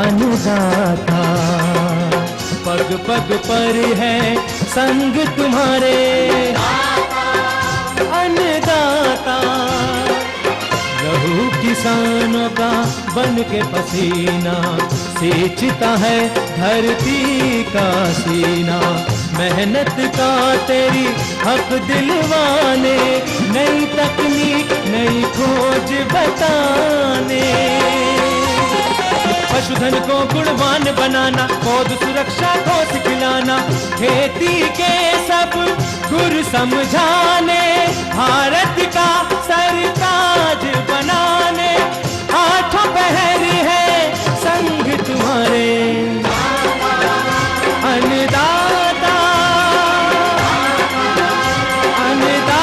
अन्नदाता, पग पग पर है संग तुम्हारे अन्नदाता। लहू किसानों का बन के पसीना सींचता है धरती का सीना। मेहनत का तेरी हक दिलवाने, नई तकनीक नई खोज बताने। पशुधन को गुणवान बनाना, पौध सुरक्षा को सिखलाना, खेती के सब गुर समझाने, भारत का सरताज बनाने। आठों पहर है संग तुम्हारे अन्नदाता, अन्नदाता।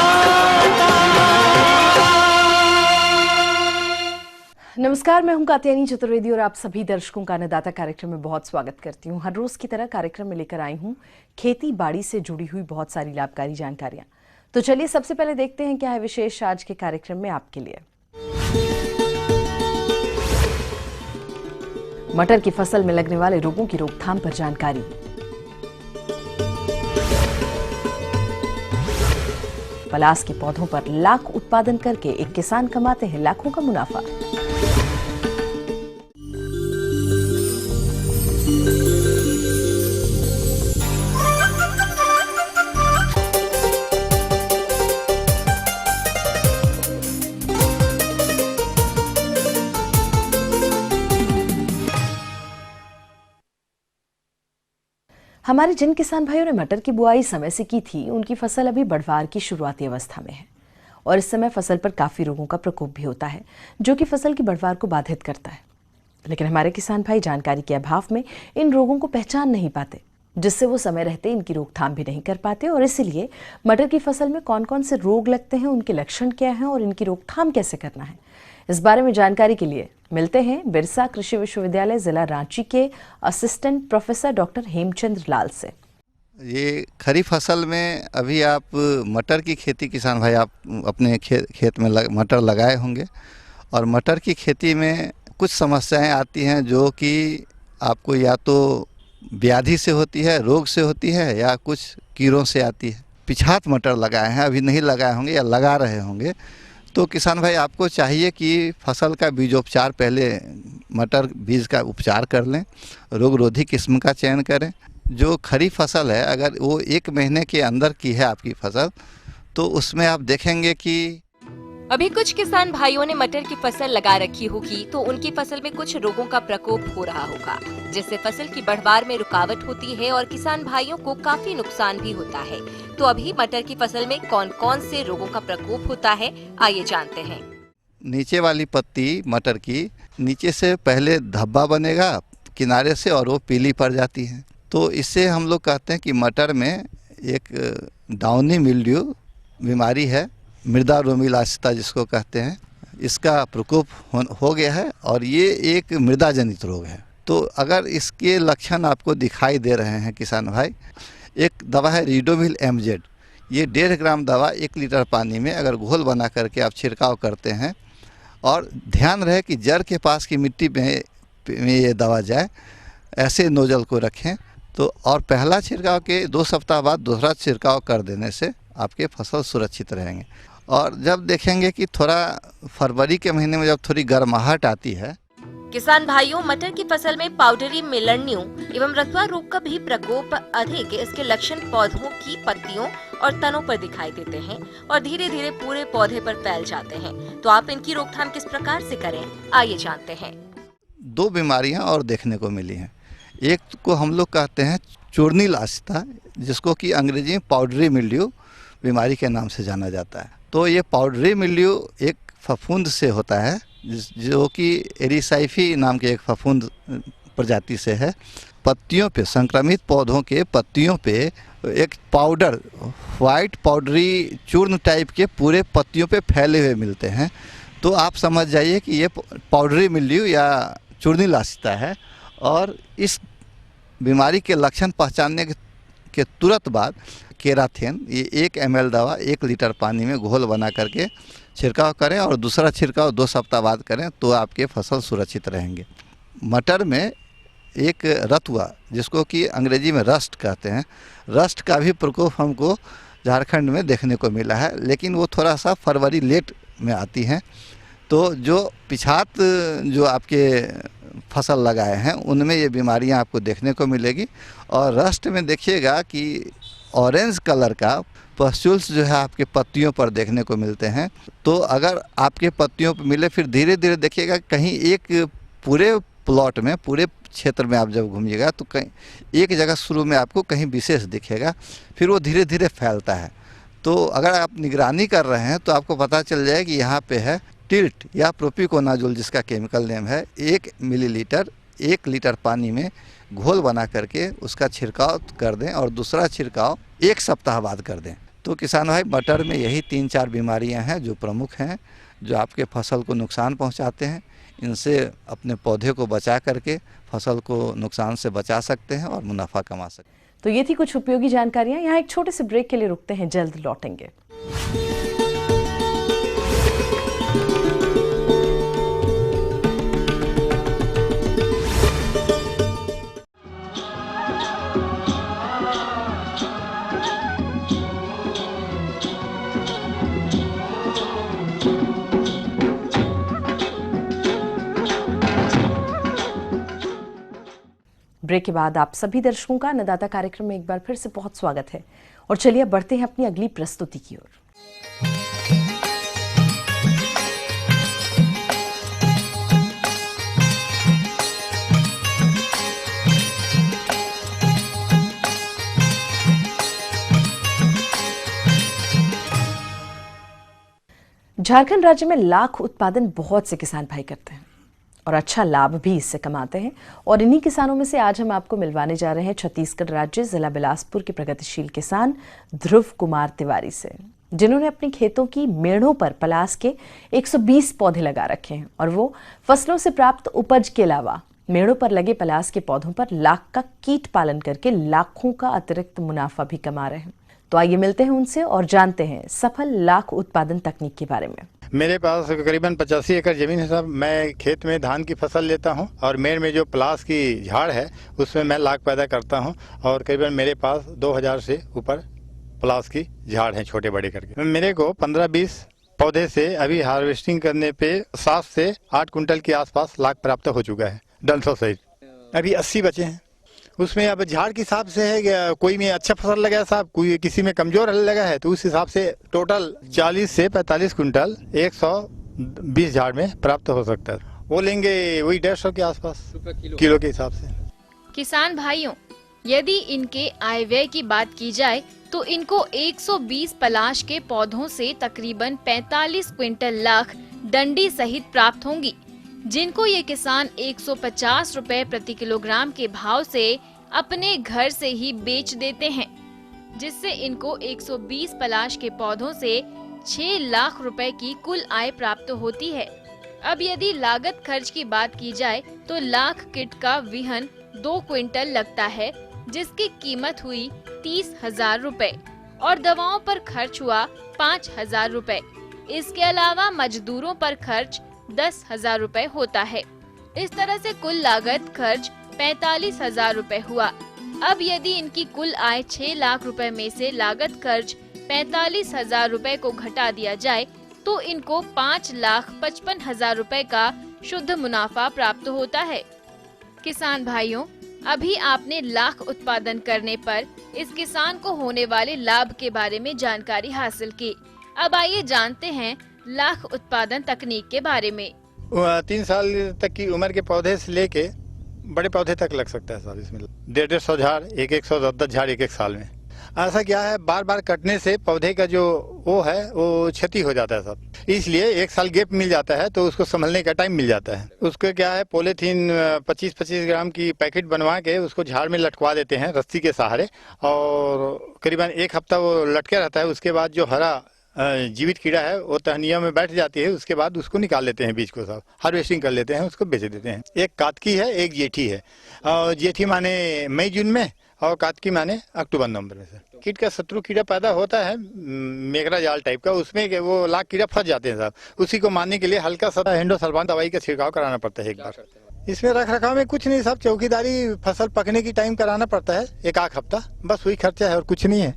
नमस्कार, मैं हूं कात्यायनी चतुर्वेदी और आप सभी दर्शकों का अन्नदाता कार्यक्रम में बहुत स्वागत करती हूं। हर रोज की तरह कार्यक्रम में लेकर आई हूं खेती बाड़ी से जुड़ी हुई बहुत सारी लाभकारी जानकारियां। तो चलिए सबसे पहले देखते हैं क्या है विशेष आज के कार्यक्रम में आपके लिए। मटर की फसल में लगने वाले रोगों की रोकथाम पर जानकारी। पलास के पौधों पर लाख उत्पादन करके एक किसान कमाते हैं लाखों का मुनाफा। हमारे जिन किसान भाइयों ने मटर की बुआई समय से की थी, उनकी फसल अभी बढ़वार की शुरुआती अवस्था में है और इस समय फसल पर काफी रोगों का प्रकोप भी होता है, जो कि फसल की बढ़वार को बाधित करता है। लेकिन हमारे किसान भाई जानकारी के अभाव में इन रोगों को पहचान नहीं पाते, जिससे वो समय रहते इनकी रोकथाम भी नहीं कर पाते और इसीलिए मटर की फसल में कौन कौन से रोग लगते हैं, उनके लक्षण क्या हैं और इनकी रोकथाम कैसे करना है, इस बारे में जानकारी के लिए मिलते हैं बिरसा कृषि विश्वविद्यालय जिला रांची के असिस्टेंट प्रोफेसर डॉक्टर हेमचंद्र लाल से। ये खरीफ फसल में अभी आप मटर की खेती, किसान भाई आप अपने खेत में मटर लगाए होंगे और मटर की खेती में कुछ समस्याएं आती हैं जो कि आपको या तो व्याधि से होती है, रोग से होती है, या कुछ कीड़ों से आती है। पिछात मटर लगाए हैं, अभी नहीं लगाए होंगे या लगा रहे होंगे, तो किसान भाई आपको चाहिए कि फसल का बीजोपचार, पहले मटर बीज का उपचार कर लें, रोग रोधी किस्म का चयन करें। जो खरीफ फसल है अगर वो 1 महीने के अंदर की है आपकी फसल, तो उसमें आप देखेंगे कि अभी कुछ किसान भाइयों ने मटर की फसल लगा रखी होगी तो उनकी फसल में कुछ रोगों का प्रकोप हो रहा होगा, जिससे फसल की बढ़वार में रुकावट होती है और किसान भाइयों को काफी नुकसान भी होता है। तो अभी मटर की फसल में कौन कौन से रोगों का प्रकोप होता है, आइए जानते हैं। नीचे वाली पत्ती मटर की नीचे से पहले धब्बा बनेगा किनारे से और वो पीली पड़ जाती है, तो इससे हम लोग कहते हैं कि मटर में एक डाउनी मिल्ड्यू बीमारी है, मृदा रोमिलासिता जिसको कहते हैं, इसका प्रकोप हो गया है और ये एक मृदा जनित रोग है। तो अगर इसके लक्षण आपको दिखाई दे रहे हैं किसान भाई, एक दवा है रिडोमिल MZ, ये 1.5 ग्राम दवा 1 लीटर पानी में अगर घोल बना करके आप छिड़काव करते हैं और ध्यान रहे कि जड़ के पास की मिट्टी में ये दवा जाए, ऐसे नोजल को रखें। तो और पहला छिड़काव के 2 सप्ताह बाद दूसरा छिड़काव कर देने से आपके फसल सुरक्षित रहेंगे। और जब देखेंगे कि थोड़ा फरवरी के महीने में जब थोड़ी गर्माहट आती है, किसान भाइयों, मटर की फसल में पाउडरी मिलर्नियू एवं रतुआ रोग का भी प्रकोप अधिक। इसके लक्षण पौधों की पत्तियों और तनों पर दिखाई देते हैं और धीरे धीरे पूरे पौधे पर फैल जाते हैं। तो आप इनकी रोकथाम किस प्रकार से करें, आइए जानते हैं। 2 बीमारियां और देखने को मिली हैं। एक को हम लोग कहते हैं चूर्णी लासिता, जिसको कि अंग्रेजी में पाउडरी मिल्ड्यू बीमारी के नाम से जाना जाता है। तो ये पाउडरी मिल्ड्यू एक फफूंद से होता है, जो कि एरिसाइफी नाम के एक फफूंद प्रजाति से है। पत्तियों पे, संक्रमित पौधों के पत्तियों पे एक पाउडर, वाइट पाउडरी चूर्ण टाइप के पूरे पत्तियों पे फैले हुए मिलते हैं। तो आप समझ जाइए कि ये पाउडरी मिल्ड्यू या चूर्णी लासिता है। और इस बीमारी के लक्षण पहचानने के तुरंत बाद केराथेन, ये 1 ml दवा 1 लीटर पानी में घोल बना करके छिड़काव करें और दूसरा छिड़काव 2 सप्ताह बाद करें, तो आपके फसल सुरक्षित रहेंगे। मटर में एक रतुआ, जिसको कि अंग्रेजी में रस्ट कहते हैं, रस्ट का भी प्रकोप हमको झारखंड में देखने को मिला है, लेकिन वो थोड़ा सा फरवरी लेट में आती हैं। तो जो पिछात जो आपके फसल लगाए हैं उनमें ये बीमारियां आपको देखने को मिलेगी। और रस्ट में देखिएगा कि ऑरेंज कलर का पस्टुल्स जो है आपके पत्तियों पर देखने को मिलते हैं। तो अगर आपके पत्तियों पर मिले, फिर धीरे धीरे देखिएगा कहीं एक पूरे प्लॉट में, पूरे क्षेत्र में आप जब घूमिएगा तो कहीं एक जगह शुरू में आपको कहीं विशेष दिखेगा, फिर वो धीरे धीरे फैलता है। तो अगर आप निगरानी कर रहे हैं तो आपको पता चल जाए कि यहाँ पे है टिल्ट या प्रोपिकोनाजोल, जिसका केमिकल नेम है। 1 मिलीलीटर 1 लीटर पानी में घोल बना करके उसका छिड़काव कर दें और दूसरा छिड़काव 1 सप्ताह बाद कर दें। तो किसान भाई, मटर में यही 3-4 बीमारियां हैं जो प्रमुख हैं, जो आपके फसल को नुकसान पहुंचाते हैं। इनसे अपने पौधे को बचा करके फसल को नुकसान से बचा सकते हैं और मुनाफा कमा सकते हैं। तो ये थी कुछ उपयोगी जानकारियां। यहाँ एक छोटे से ब्रेक के लिए रुकते हैं, जल्द लौटेंगे। ब्रेक के बाद आप सभी दर्शकों का अन्नदाता कार्यक्रम में एक बार फिर से बहुत स्वागत है। और चलिए अब बढ़ते हैं अपनी अगली प्रस्तुति की ओर। झारखंड राज्य में लाख उत्पादन बहुत से किसान भाई करते हैं और अच्छा लाभ भी इससे कमाते हैं। और इन्हीं किसानों में से आज हम आपको मिलवाने जा रहे हैं छत्तीसगढ़ राज्य जिला बिलासपुर के प्रगतिशील किसान ध्रुव कुमार तिवारी से, जिन्होंने अपने खेतों की मेड़ों पर पलास के 120 पौधे लगा रखे हैं और वो फसलों से प्राप्त उपज के अलावा मेड़ों पर लगे पलास के पौधों पर लाख का कीट पालन करके लाखों का अतिरिक्त मुनाफा भी कमा रहे हैं। तो आइए मिलते हैं उनसे और जानते हैं सफल लाख उत्पादन तकनीक के बारे में। मेरे पास करीबन 85 एकड़ जमीन है साहब। मैं खेत में धान की फसल लेता हूं और मेड़ में जो पलास की झाड़ है उसमें मैं लाख पैदा करता हूं और करीबन मेरे पास 2000 से ऊपर पलास की झाड़ है, छोटे बड़े करके। मेरे को 15-20 पौधे से अभी हार्वेस्टिंग करने पे 7 से 8 कुंटल के आसपास लाख प्राप्त हो चुका है डंठलों सहित। अभी 80 बचे हैं। उसमें अब झाड़ के हिसाब से है, कोई में अच्छा फसल लगा है साहब, कोई किसी में कमजोर लगा है, तो उस हिसाब से टोटल 40 से 45 कुंटल 120 झाड़ में प्राप्त हो सकता है। वो लेंगे वही 150 के आसपास किलो के हिसाब से। किसान भाइयों, यदि इनके आय व्यय की बात की जाए तो इनको 120 पलाश के पौधों से तकरीबन 45 क्विंटल लाख डंडी सहित प्राप्त होंगी, जिनको ये किसान 150 रुपए प्रति किलोग्राम के भाव से अपने घर से ही बेच देते हैं, जिससे इनको 120 पलाश के पौधों से 6 लाख रुपए की कुल आय प्राप्त होती है। अब यदि लागत खर्च की बात की जाए तो लाख किट का विहन 2 क्विंटल लगता है, जिसकी कीमत हुई 30,000 रुपए और दवाओं पर खर्च हुआ 5,000 रुपए। इसके अलावा मजदूरों पर खर्च 10,000 रुपए होता है। इस तरह से कुल लागत खर्च 45,000 रुपए हुआ। अब यदि इनकी कुल आय 6 लाख रुपए में से लागत खर्च 45,000 रुपए को घटा दिया जाए तो इनको 5,55,000 रुपए का शुद्ध मुनाफा प्राप्त होता है। किसान भाइयों, अभी आपने लाख उत्पादन करने पर इस किसान को होने वाले लाभ के बारे में जानकारी हासिल की। अब आइए जानते हैं लाख उत्पादन तकनीक के बारे में। 3 साल तक की उम्र के पौधे से लेके बड़े पौधे तक लग सकता है साहब। इसमें 150 झाड़, 110 झाड़ एक साल में। ऐसा क्या है, बार बार कटने से पौधे का जो वो है वो क्षति हो जाता है साहब। इसलिए 1 साल गैप मिल जाता है तो उसको संभलने का टाइम मिल जाता है। उसको क्या है, पॉलीथीन 25-25 ग्राम की पैकेट बनवा के उसको झाड़ में लटकवा देते हैं रस्सी के सहारे और करीबन 1 हफ्ता वो लटके रहता है। उसके बाद जो हरा जीवित कीड़ा है वो टहनियों में बैठ जाती है। उसके बाद उसको निकाल लेते हैं, बीज को साहब हार्वेस्टिंग कर लेते हैं, उसको बेच देते हैं। एक कातकी है, एक जेठी है। और जेठी माने मई जून में और कातकी माने अक्टूबर नवंबर में। से कीट का शत्रु कीड़ा पैदा होता है मेघरा जाल टाइप का, उसमें वो लाख कीड़ा फंस जाते हैं साहब। उसी को मारने के लिए हल्का सा एंडोसल्फान दवाई का छिड़काव कराना पड़ता है एक बार। इसमें रख रखाव में कुछ नहीं, सब चौकीदारी, फसल पकने की टाइम कराना पड़ता है 1 हफ्ता, बस वही खर्चा है और कुछ नहीं है।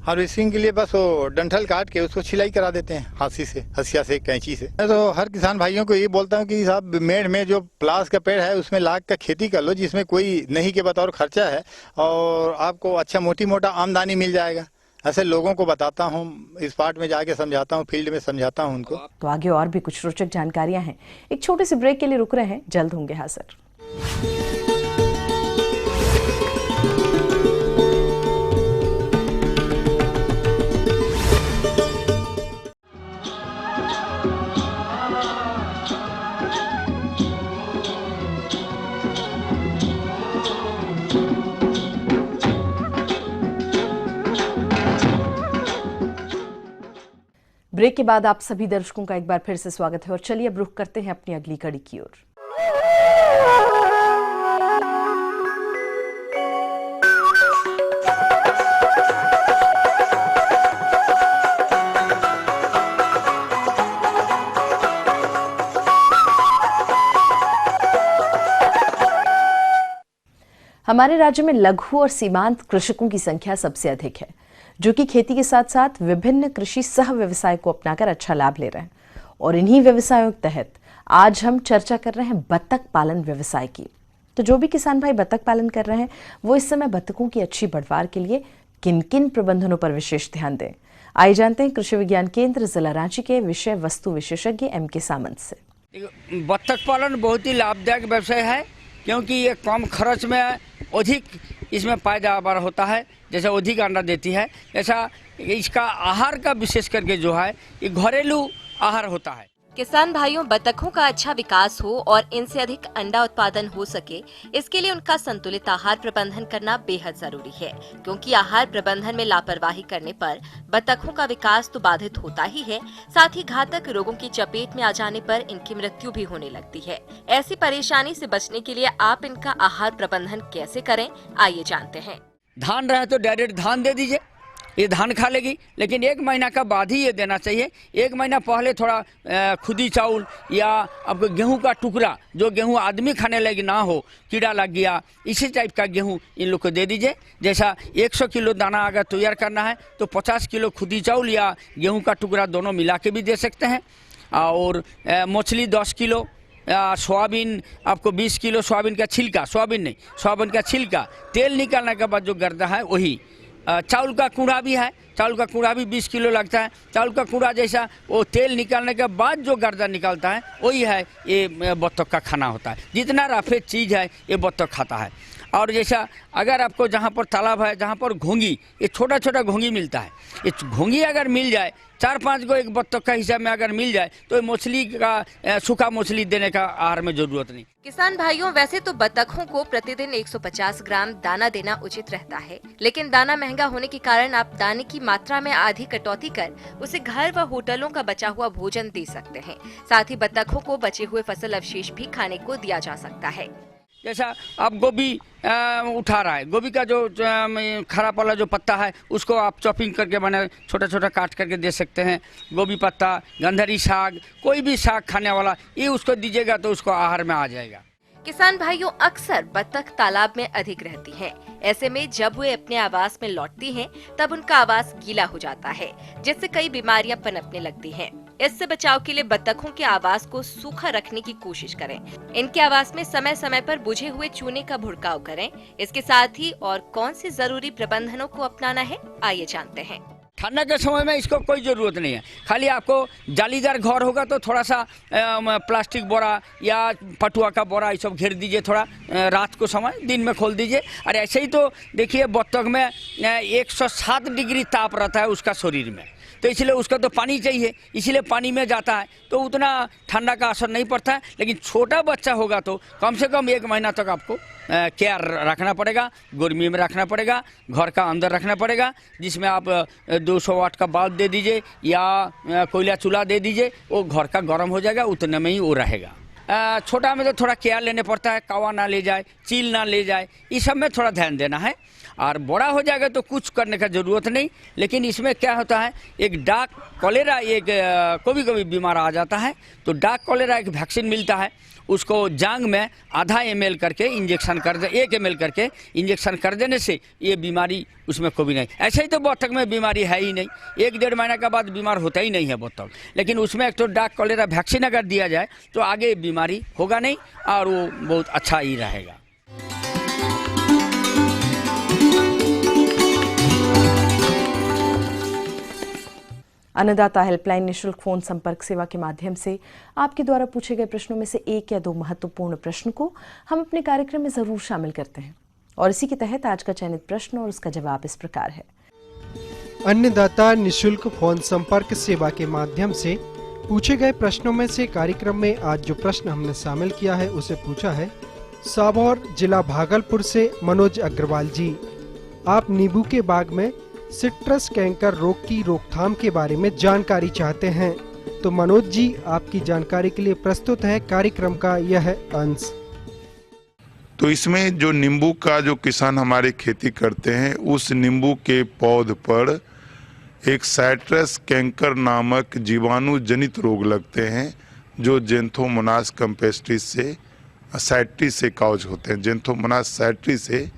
हार्वेस्टिंग के लिए बस वो डंठल काट के उसको छिलाई करा देते हैं हंसिया से, कैंची से। मैं तो हर किसान भाइयों को ये बोलता हूँ कि साहब मेड़ में जो प्लास का पेड़ है उसमें लाख का खेती कर लो, जिसमें कोई नहीं के बतौर खर्चा है और आपको अच्छा मोटी मोटा आमदनी मिल जाएगा। ऐसे लोगों को बताता हूँ, इस पार्ट में जाके समझाता हूँ, फील्ड में समझाता हूँ उनको। तो आगे और भी कुछ रोचक जानकारियां हैं, एक छोटे से ब्रेक के लिए रुक रहे हैं, जल्द होंगे हाजिर। ब्रेक के बाद आप सभी दर्शकों का एक बार फिर से स्वागत है और चलिए अब रुख करते हैं अपनी अगली कड़ी की ओर। हमारे राज्य में लघु और सीमांत कृषकों की संख्या सबसे अधिक है, जो कि खेती के साथ साथ विभिन्न कृषि सह व्यवसाय को अपनाकर अच्छा लाभ ले रहे हैं। और इन्हीं व्यवसायों के तहत आज हम चर्चा कर रहे हैं बत्तख पालन व्यवसाय की। तो जो भी किसान भाई बत्तख पालन कर रहे हैं वो इस समय बत्तखों की अच्छी बढ़वार के लिए किन किन प्रबंधनों पर विशेष ध्यान दें, आइए जानते हैं कृषि विज्ञान केंद्र जिला रांची के विषय वस्तु विशेषज्ञ MK सामंत से। बत्तख पालन बहुत ही लाभदायक व्यवसाय है, क्योंकि ये कम खर्च में अधिक इसमें पैदावार होता है। जैसे अधिक अंडा देती है, ऐसा इसका आहार का विशेष करके जो है ये घरेलू आहार होता है। किसान भाइयों, बतखों का अच्छा विकास हो और इनसे अधिक अंडा उत्पादन हो सके, इसके लिए उनका संतुलित आहार प्रबंधन करना बेहद जरूरी है, क्योंकि आहार प्रबंधन में लापरवाही करने पर बतखों का विकास तो बाधित होता ही है, साथ ही घातक रोगों की चपेट में आ जाने पर इनकी मृत्यु भी होने लगती है। ऐसी परेशानी से बचने के लिए आप इनका आहार प्रबंधन कैसे करें, आइए जानते हैं। धान रहे तो डायरेक्ट धान दे दीजिए, ये धान खा लेगी, लेकिन 1 महीना का बाद ही ये देना चाहिए। 1 महीना पहले थोड़ा खुदी चावल या आपको गेहूं का टुकड़ा, जो गेहूं आदमी खाने लायक ना हो, कीड़ा लग गया, इसी टाइप का गेहूं इन लोग को दे दीजिए। जैसा 100 किलो दाना अगर तैयार करना है तो 50 किलो खुदी चावल या गेहूँ का टुकड़ा दोनों मिला के भी दे सकते हैं। और मछली 10 किलो, सोयाबीन आपको 20 किलो, सोयाबीन का छिलका, सोयाबीन का छिलका, तेल निकालने के बाद जो गर्दा है वही। चावल का कूड़ा भी है, चावल का कूड़ा भी 20 किलो लगता है। चावल का कूड़ा जैसा वो तेल निकालने के बाद जो गर्दा निकलता है वही है ये बत्तख का खाना होता है। जितना राफेद चीज़ है ये बत्तख खाता है। और जैसा अगर आपको जहाँ पर तालाब है, जहाँ पर घोंगी, ये छोटा छोटा घोंगी मिलता है, ये घोंगी अगर मिल जाए 4-5 को एक बत्तख का हिसाब में अगर मिल जाए तो मछली का सूखा मछली देने का आहार में जरूरत नहीं। किसान भाइयों, वैसे तो बतखों को प्रतिदिन 150 ग्राम दाना देना उचित रहता है, लेकिन दाना महंगा होने के कारण आप दाने की मात्रा में आधी कटौती कर उसे घर व होटलों का बचा हुआ भोजन दे सकते हैं। साथ ही बतखों को बचे हुए फसल अवशेष भी खाने को दिया जा सकता है। जैसा आप गोभी उठा रहा है, गोभी का जो खराब वाला जो पत्ता है उसको आप चॉपिंग करके बना छोटा छोटा काट करके दे सकते हैं। गोभी पत्ता, गंधरी साग, कोई भी साग खाने वाला ये उसको दीजिएगा तो उसको आहार में आ जाएगा। किसान भाइयों, अक्सर बत्तख तालाब में अधिक रहती हैं। ऐसे में जब वे अपने आवास में लौटती हैं, तब उनका आवास गीला हो जाता है, जिससे कई बीमारियां पनपने लगती हैं। इससे बचाव के लिए बत्तखों के आवास को सूखा रखने की कोशिश करें। इनके आवास में समय समय पर बुझे हुए चूने का भुड़काव करें। इसके साथ ही और कौन से जरूरी प्रबंधनों को अपनाना है, आइए जानते हैं। ठंडा के समय में इसको कोई ज़रूरत नहीं है, खाली आपको जालीदार घर होगा तो थोड़ा सा प्लास्टिक बोरा या पटुआ का बोरा ये सब घेर दीजिए, थोड़ा रात को समय, दिन में खोल दीजिए। और ऐसे ही तो देखिए बत्तख में 107 डिग्री ताप रहता है उसका शरीर में, तो इसलिए उसका तो पानी चाहिए, इसीलिए पानी में जाता है तो उतना ठंडा का असर नहीं पड़ता है। लेकिन छोटा बच्चा होगा तो कम से कम 1 महीना तक आपको केयर रखना पड़ेगा, गर्मी में रखना पड़ेगा, घर का अंदर रखना पड़ेगा, जिसमें आप 200 वाट का बल्ब दे दीजिए या कोयला चूल्हा दे दीजिए, वो घर का गर्म हो जाएगा, उतने में ही वो रहेगा। छोटा में तो थोड़ा केयर लेने पड़ता है, कौवा ना ले जाए, चील ना ले जाए, इस सब में थोड़ा ध्यान देना है। और बड़ा हो जाएगा तो कुछ करने का ज़रूरत नहीं। लेकिन इसमें क्या होता है, एक डार्क कॉलेरा एक कभी कभी बीमार आ जाता है, तो डार्क कॉलेरा एक वैक्सीन मिलता है, उसको जांग में आधा ml करके इंजेक्शन कर दे, 1 ml करके इंजेक्शन कर देने से ये बीमारी उसमें कभी नहीं। ऐसे ही तो बत्तख में बीमारी है ही नहीं, 1-1.5 महीना के बाद बीमार होता ही नहीं है बत्तख। लेकिन उसमें एक तो डार्क कॉलेरा वैक्सीन अगर दिया जाए तो आगे बीमारी होगा नहीं और वो बहुत अच्छा ही रहेगा। अन्नदाता हेल्पलाइन निशुल्क फोन संपर्क सेवा के माध्यम से आपके द्वारा पूछे गए प्रश्नों में से 1 या 2 महत्वपूर्ण प्रश्न को हम अपने कार्यक्रम में जरूर शामिल करते हैं और इसी के तहत आज का चयनित प्रश्न और उसका जवाब इस प्रकार है। अन्नदाता निशुल्क फोन संपर्क सेवा के माध्यम से पूछे गए प्रश्नों में से कार्यक्रम में आज जो प्रश्न हमने शामिल किया है उसे पूछा है साबौर जिला भागलपुर से मनोज अग्रवाल जी। आप नींबू के बाग में सिट्रस कैंकर रोग की रोकथाम के बारे में जानकारी चाहते हैं, तो मनोज जी आपकी जानकारी के लिए प्रस्तुत है कार्यक्रम का यह अंश। तो इसमें जो नींबू का जो किसान हमारे खेती करते हैं, उस नींबू के पौध पर एक साइट्रस कैंकर नामक जीवाणु जनित रोग लगते हैं जो जेंथोमोनास कैम्पेस्ट्रिस से साइट्रिस से काउज होते हैं, जेंथोमोनास साइट्रिस से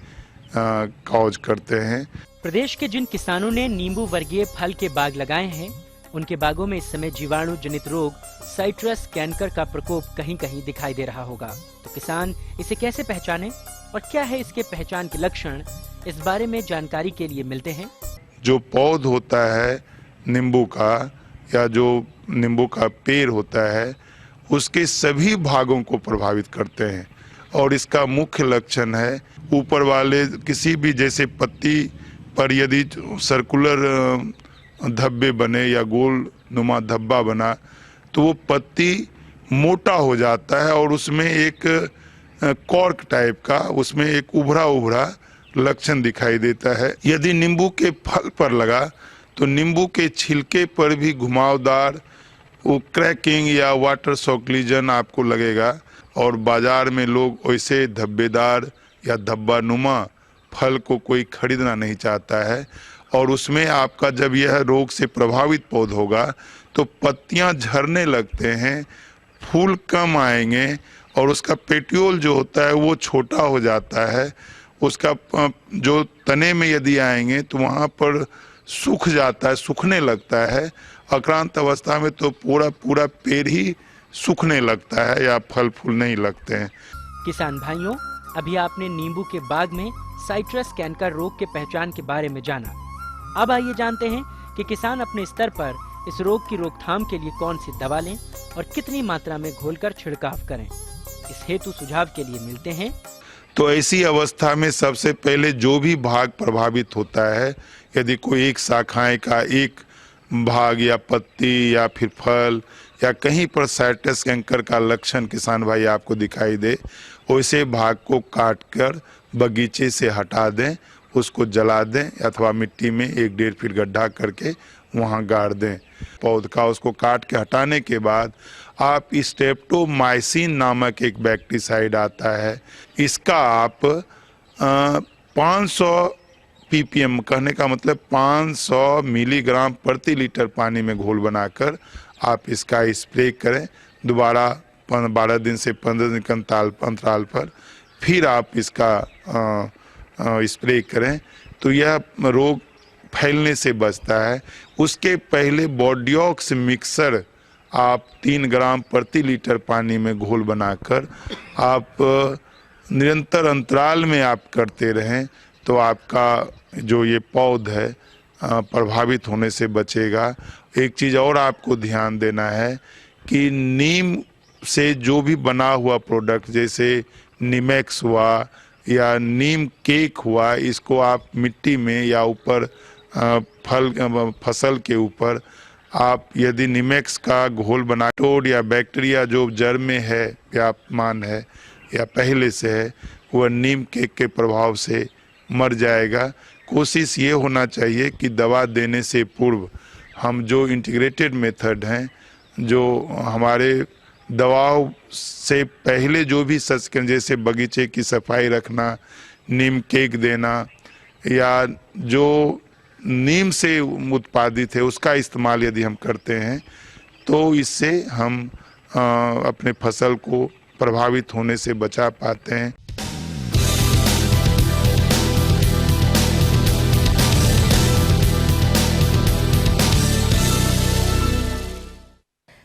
काउज करते हैं। प्रदेश के जिन किसानों ने नींबू वर्गीय फल के बाग लगाए हैं, उनके बागों में इस समय जीवाणु जनित रोग साइट्रस कैंकर का प्रकोप कहीं कहीं दिखाई दे रहा होगा। तो किसान इसे कैसे पहचाने और क्या है इसके पहचान के लक्षण, इस बारे में जानकारी के लिए मिलते हैं। जो पौध होता है नींबू का या जो नींबू का पेड़ होता है, उसके सभी भागों को प्रभावित करते हैं और इसका मुख्य लक्षण है ऊपर वाले किसी भी, जैसे पत्ती पर यदि सर्कुलर धब्बे बने या गोल नुमा धब्बा बना तो वो पत्ती मोटा हो जाता है और उसमें एक कॉर्क टाइप का, उसमें एक उभरा उभरा लक्षण दिखाई देता है। यदि नींबू के फल पर लगा तो नींबू के छिलके पर भी घुमावदार वो क्रैकिंग या वाटर सॉक्लीजन आपको लगेगा और बाजार में लोग वैसे धब्बेदार या धब्बा नुमा फल को कोई खरीदना नहीं चाहता है। और उसमें आपका जब यह रोग से प्रभावित पौधा होगा तो पत्तियां झरने लगते हैं, फूल कम आएंगे और उसका पेट्यूल जो होता है वो छोटा हो जाता है। उसका जो तने में यदि आएंगे तो वहाँ पर सूख जाता है, सूखने लगता है। आक्रांत अवस्था में तो पूरा पेड़ ही सूखने लगता है या फल फूल नहीं लगते हैं। किसान भाइयों, अभी आपने नींबू के बाग में साइट्रस कैंकर रोग के पहचान के बारे में जाना। अब आइए जानते हैं कि किसान अपने स्तर पर इस रोग की रोकथाम के लिए कौन सी दवा लें और कितनी मात्रा में घोलकर छिड़काव करें। इस हेतु सुझाव के लिए मिलते हैं। तो ऐसी अवस्था में सबसे पहले जो भी भाग प्रभावित होता है, यदि कोई एक शाखाएं का एक भाग या पत्ती या फिर फल या कहीं पर साइट्रस कैंकर का लक्षण किसान भाई आपको दिखाई दे, वैसे भाग को काट कर बगीचे से हटा दें, उसको जला दें अथवा मिट्टी में 1-1.5 फीट गड्ढा करके वहाँ गाड़ दें पौध का। उसको काट के हटाने के बाद आप स्ट्रेप्टोमाइसिन नामक एक बैक्टीसाइड आता है, इसका आप 500 ppm, कहने का मतलब 500 मिलीग्राम प्रति लीटर पानी में घोल बनाकर आप इसका स्प्रे करें। दोबारा 12 दिन से 15 दिन के अंतराल पर फिर आप इसका स्प्रे करें तो यह रोग फैलने से बचता है। उसके पहले बोर्डियोक्स मिक्सर आप 3 ग्राम प्रति लीटर पानी में घोल बनाकर आप निरंतर अंतराल में आप करते रहें तो आपका जो ये पौध है प्रभावित होने से बचेगा। एक चीज़ और आपको ध्यान देना है कि नीम से जो भी बना हुआ प्रोडक्ट जैसे नीमेक्स हुआ या नीम केक हुआ, इसको आप मिट्टी में या ऊपर फसल के ऊपर आप यदि नीमेक्स का घोल बना टोड या बैक्टीरिया जो जड़ में है व्यापमान है या पहले से है, वह नीम केक के प्रभाव से मर जाएगा। कोशिश ये होना चाहिए कि दवा देने से पूर्व हम जो इंटीग्रेटेड मेथड हैं, जो हमारे दवाओं से पहले जो भी सच जैसे बगीचे की सफाई रखना, नीम केक देना या जो नीम से उत्पादित है उसका इस्तेमाल यदि हम करते हैं तो इससे हम अपने फसल को प्रभावित होने से बचा पाते हैं।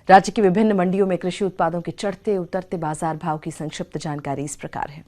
राज्य की विभिन्न मंडियों में कृषि उत्पादों के चढ़ते उतरते बाजार भाव की संक्षिप्त जानकारी इस प्रकार है।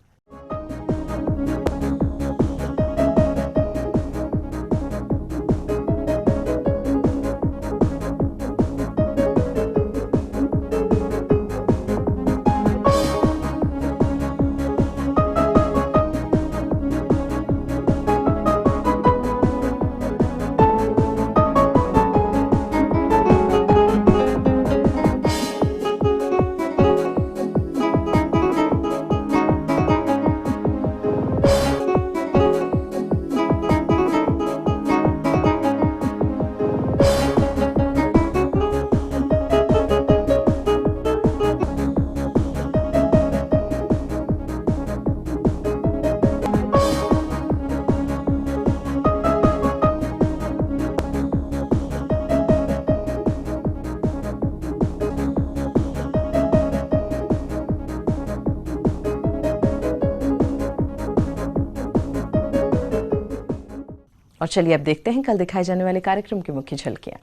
और चलिए अब देखते हैं कल दिखाए जाने वाले कार्यक्रम की मुख्य झलकियां।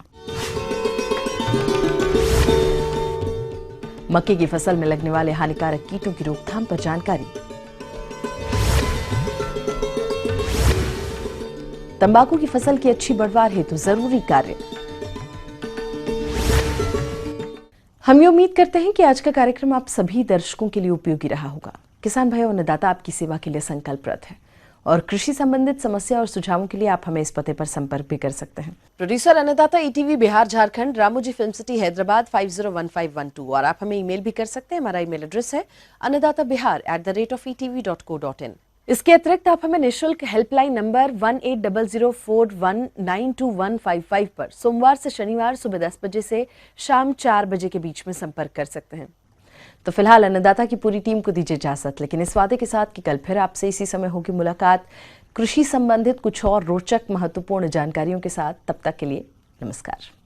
मक्के की फसल में लगने वाले हानिकारक कीटों की रोकथाम पर जानकारी। तंबाकू की फसल की अच्छी बढ़वार हेतु जरूरी कार्य। हम ये उम्मीद करते हैं कि आज का कार्यक्रम आप सभी दर्शकों के लिए उपयोगी रहा होगा। किसान भाई और अन्नदाता आपकी सेवा के लिए संकल्परत है और कृषि संबंधित समस्या और सुझावों के लिए आप हमें इस पते पर संपर्क भी कर सकते हैं। प्रोड्यूसर अन्नदाता ETV Bihar Jharkhand, Ramoji film city Hyderabad 501512। और आप हमें ईमेल भी कर सकते हैं। हमारा ईमेल एड्रेस है annadatabihar@etv.co.in। इसके अतिरिक्त आप हमें निःशुल्क हेल्पलाइन नंबर 180041921555 पर सोमवार से शनिवार सुबह 10 बजे से शाम 4 बजे के बीच में संपर्क कर सकते हैं। तो फिलहाल अन्नदाता की पूरी टीम को दीजिए इजाजत, लेकिन इस वादे के साथ कि कल फिर आपसे इसी समय होगी मुलाकात कृषि संबंधित कुछ और रोचक महत्वपूर्ण जानकारियों के साथ। तब तक के लिए नमस्कार।